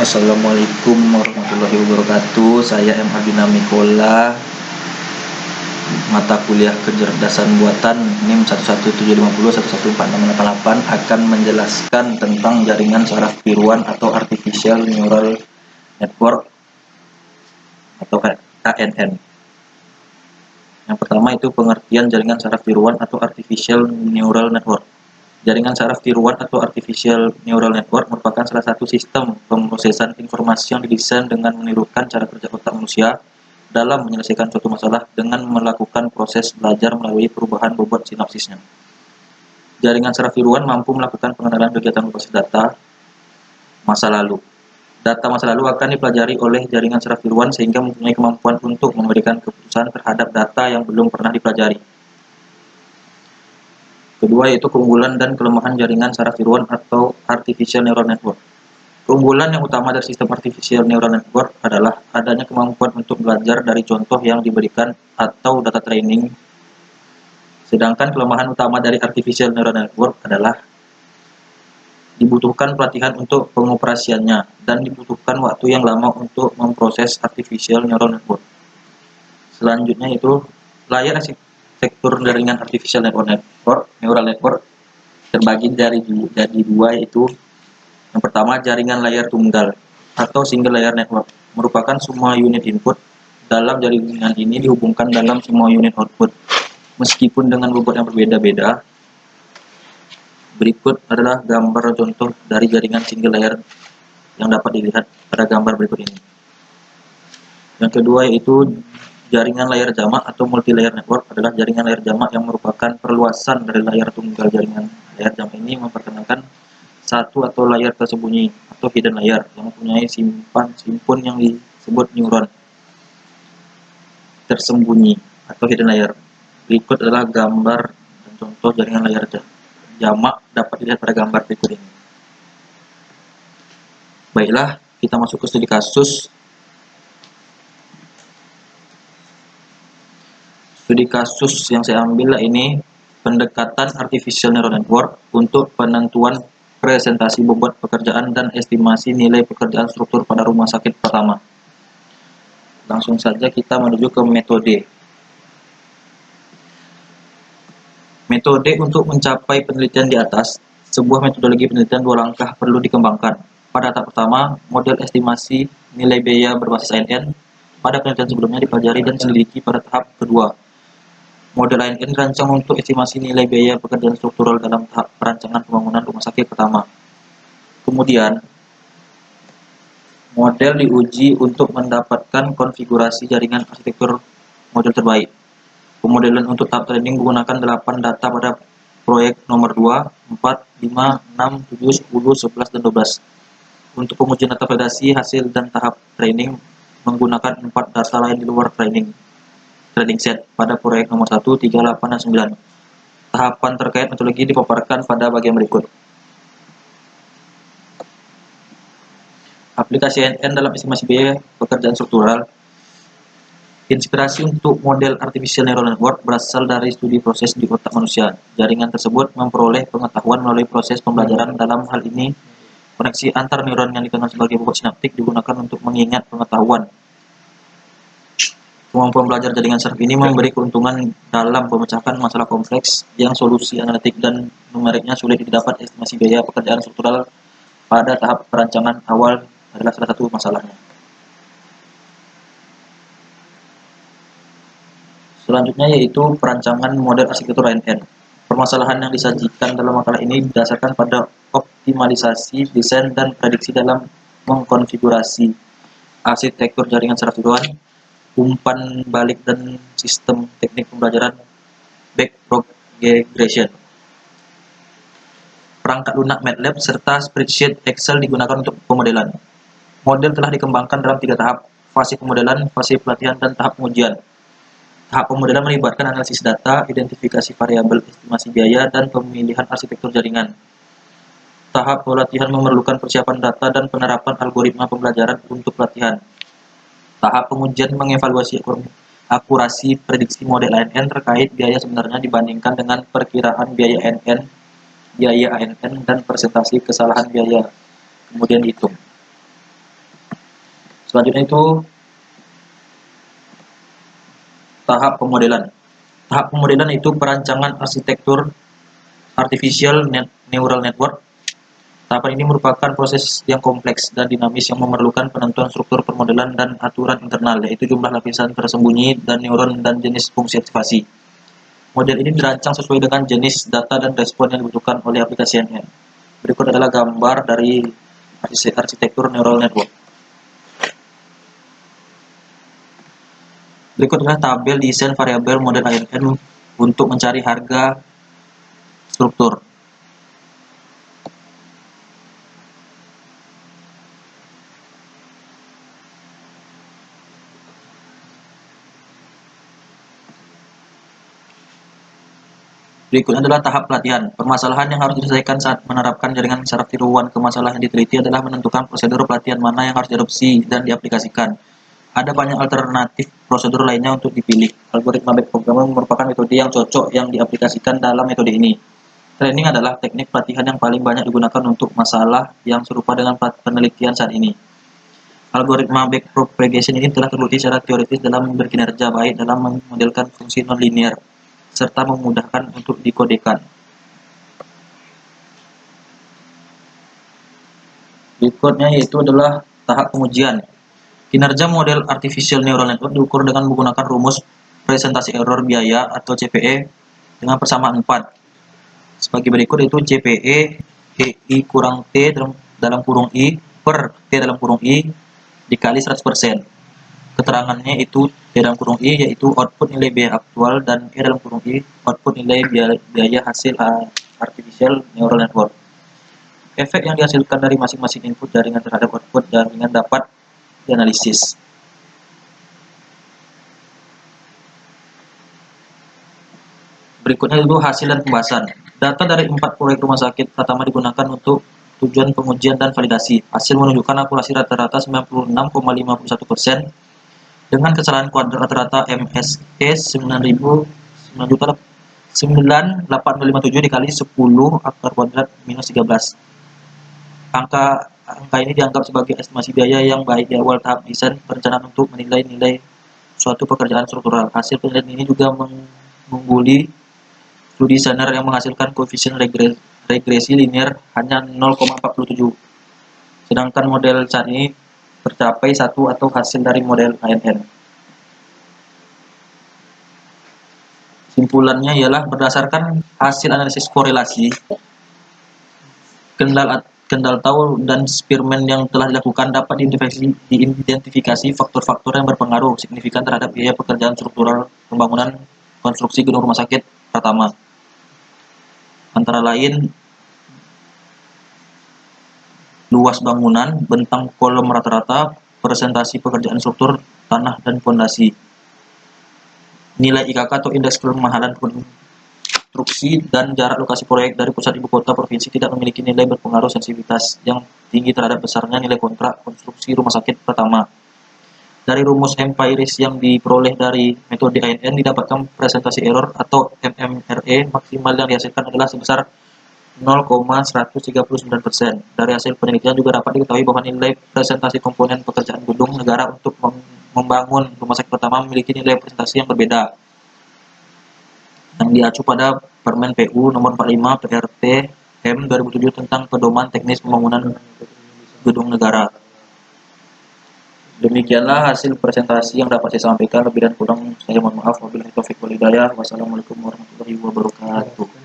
Assalamualaikum warahmatullahi wabarakatuh. Saya M. Abdina Mikola, mata kuliah kecerdasan buatan NIM 11750114688 akan menjelaskan tentang jaringan saraf tiruan atau Artificial Neural Network atau ANN. Yang pertama itu pengertian jaringan saraf tiruan atau Artificial Neural Network. Jaringan saraf tiruan atau Artificial Neural Network merupakan salah satu sistem pemrosesan informasi yang didesain dengan menirukan cara kerja otak manusia dalam menyelesaikan suatu masalah dengan melakukan proses belajar melalui perubahan bobot sinapsisnya. Jaringan saraf tiruan mampu melakukan pengenalan kegiatan berbasis data masa lalu. Data masa lalu akan dipelajari oleh jaringan saraf tiruan sehingga mempunyai kemampuan untuk memberikan keputusan terhadap data yang belum pernah dipelajari. Kedua yaitu keunggulan dan kelemahan jaringan saraf tiruan atau Artificial Neural Network. Keunggulan yang utama dari sistem Artificial Neural Network adalah adanya kemampuan untuk belajar dari contoh yang diberikan atau data training. Sedangkan kelemahan utama dari Artificial Neural Network adalah dibutuhkan pelatihan untuk pengoperasiannya dan dibutuhkan waktu yang lama untuk memproses Artificial Neural Network. Selanjutnya itu layar arsitektur jaringan Artificial Neural Network terbagi dari dua, yaitu yang pertama jaringan layar tunggal atau single layer network, merupakan semua unit input dalam jaringan ini dihubungkan dalam semua unit output meskipun dengan bobot yang berbeda-beda. Berikut adalah gambar contoh dari jaringan single layer yang dapat dilihat pada gambar berikut ini. Yang kedua yaitu jaringan layar jamak atau multi-layer network adalah jaringan layar jamak yang merupakan perluasan dari layar tunggal. Jaringan layar jamak ini memperkenalkan satu atau layar tersembunyi atau hidden layer yang mempunyai simpun yang disebut neuron tersembunyi atau hidden layer. Berikut adalah gambar dan contoh jaringan layar jamak dapat dilihat pada gambar berikut ini. Baiklah, kita masuk ke studi kasus. Studi kasus yang saya ambil ini pendekatan Artificial Neural Network untuk penentuan presentasi bobot pekerjaan dan estimasi nilai pekerjaan struktur pada rumah sakit pertama. Langsung saja kita menuju ke metode. Metode untuk mencapai penelitian di atas, sebuah metodologi penelitian dua langkah perlu dikembangkan. Pada tahap pertama, model estimasi nilai biaya berbasis ANN pada penelitian sebelumnya dipelajari dan diselidiki. Pada tahap kedua, model ANN dirancang untuk estimasi nilai biaya pekerjaan struktural dalam tahap perancangan pembangunan rumah sakit pertama. Kemudian, model diuji untuk mendapatkan konfigurasi jaringan arsitektur model terbaik. Pemodelan untuk tahap training menggunakan 8 data pada proyek nomor 2, 4, 5, 6, 7, 10, 11, dan 12. Untuk pengujian data validasi hasil dan tahap training menggunakan 4 data lain di luar training set pada proyek nomor 1, 3, 8, dan 9. Tahapan terkait metodologi dipaparkan pada bagian berikut. Aplikasi ANN dalam estimasi biaya pekerjaan struktural. Inspirasi untuk model Artificial Neural Network berasal dari studi proses di otak manusia. Jaringan tersebut memperoleh pengetahuan melalui proses pembelajaran. Dalam hal ini, koneksi antar neuron yang dikenal sebagai bobot sinaptik digunakan untuk mengingat pengetahuan. Kemampuan belajar jaringan saraf ini memberi keuntungan dalam memecahkan masalah kompleks yang solusi analitik dan numeriknya sulit didapat. Estimasi biaya pekerjaan struktural pada tahap perancangan awal adalah salah satu masalahnya. Selanjutnya yaitu perancangan model arsitektur ANN. Permasalahan yang disajikan dalam makalah ini didasarkan pada optimalisasi, desain, dan prediksi dalam mengkonfigurasi arsitektur jaringan saraf tiruan, umpan balik, dan sistem teknik pembelajaran backpropagation. Perangkat lunak MATLAB serta spreadsheet Excel digunakan untuk pemodelan. Model telah dikembangkan dalam 3 tahap: fase pemodelan, fase pelatihan, dan tahap pengujian. Tahap pemodelan melibatkan analisis data, identifikasi variabel, estimasi biaya, dan pemilihan arsitektur jaringan. Tahap pelatihan memerlukan persiapan data dan penerapan algoritma pembelajaran untuk pelatihan. Tahap pengujian mengevaluasi akurasi prediksi model ANN terkait biaya sebenarnya dibandingkan dengan perkiraan biaya ANN, dan presentasi kesalahan biaya kemudian dihitung. Selanjutnya itu tahap pemodelan. Tahap pemodelan itu perancangan arsitektur artificial neural network. Tahapan ini merupakan proses yang kompleks dan dinamis yang memerlukan penentuan struktur permodelan dan aturan internal, yaitu jumlah lapisan tersembunyi dan neuron dan jenis fungsi aktivasi. Model ini dirancang sesuai dengan jenis data dan respon yang dibutuhkan oleh aplikasi CNN. Berikut adalah gambar dari arsitektur neural network. Berikut adalah tabel desain variabel model ANN untuk mencari harga struktur. Berikutnya adalah tahap pelatihan. Permasalahan yang harus diselesaikan saat menerapkan jaringan saraf tiruan ke masalah yang diteliti adalah menentukan prosedur pelatihan mana yang harus diadopsi dan diaplikasikan. Ada banyak alternatif prosedur lainnya untuk dipilih. Algoritma backprogramming merupakan metode yang cocok yang diaplikasikan dalam metode ini. Training adalah teknik pelatihan yang paling banyak digunakan untuk masalah yang serupa dengan penelitian saat ini. Algoritma backpropagation ini telah terbukti secara teoritis dalam berkinerja baik dalam memodelkan fungsi nonlinear serta memudahkan untuk dikodekan. Berikutnya yaitu adalah tahap pengujian. Kinerja model artificial neural network diukur dengan menggunakan rumus presentasi error biaya atau CPE dengan persamaan 4. Sebagai berikut itu CPE I kurang T dalam kurung I per T dalam kurung I dikali 100%. Keterangannya itu T dalam kurung I yaitu output nilai biaya aktual dan E dalam kurung I output nilai biaya hasil artificial neural network. Efek yang dihasilkan dari masing-masing input jaringan terhadap output jaringan dapat dianalisis. Berikutnya itu hasil dan pembahasan. Data dari 4 proyek rumah sakit pertama digunakan untuk tujuan pengujian dan validasi. Hasil menunjukkan akurasi rata-rata 96,51% dengan kesalahan kuadrat rata-rata MSE 9.857 dikali 10 akar kuadrat minus 13. Angka ini dianggap sebagai estimasi biaya yang baik di awal tahap desain perencanaan untuk menilai nilai suatu pekerjaan struktural. Hasil penelitian ini juga mengungguli studi Sainer yang menghasilkan koefisien regresi linear hanya 0,47. Sedangkan model saat ini tercapai 1 atau hasil dari model ANN. Simpulannya ialah berdasarkan hasil analisis korelasi, kendal tahu dan Spearman yang telah dilakukan dapat diidentifikasi faktor-faktor yang berpengaruh signifikan terhadap biaya pekerjaan struktural pembangunan konstruksi gedung rumah sakit pertama. Antara lain luas bangunan, bentang kolom rata-rata, presentasi pekerjaan struktur, tanah dan fondasi. Nilai IKK atau indeks kemahalan konstruksi dan jarak lokasi proyek dari pusat ibu kota provinsi tidak memiliki nilai berpengaruh sensitivitas yang tinggi terhadap besarnya nilai kontrak konstruksi rumah sakit pertama. Dari rumus empiris yang diperoleh dari metode ANN didapatkan presentasi error atau MMRE maksimal yang dihasilkan adalah sebesar 0,139%. Dari hasil penelitian juga dapat diketahui bahwa nilai presentasi komponen pekerjaan gedung negara untuk membangun rumah sakit pertama memiliki nilai presentasi yang berbeda, yang diacu pada Permen PU nomor 45 PRT M 2007 tentang pedoman teknis pembangunan gedung negara. Demikianlah hasil presentasi yang dapat saya sampaikan. Lebih dan kurang saya mohon maaf. Wabillahi taufiq wal hidayah. Wassalamualaikum warahmatullahi wabarakatuh.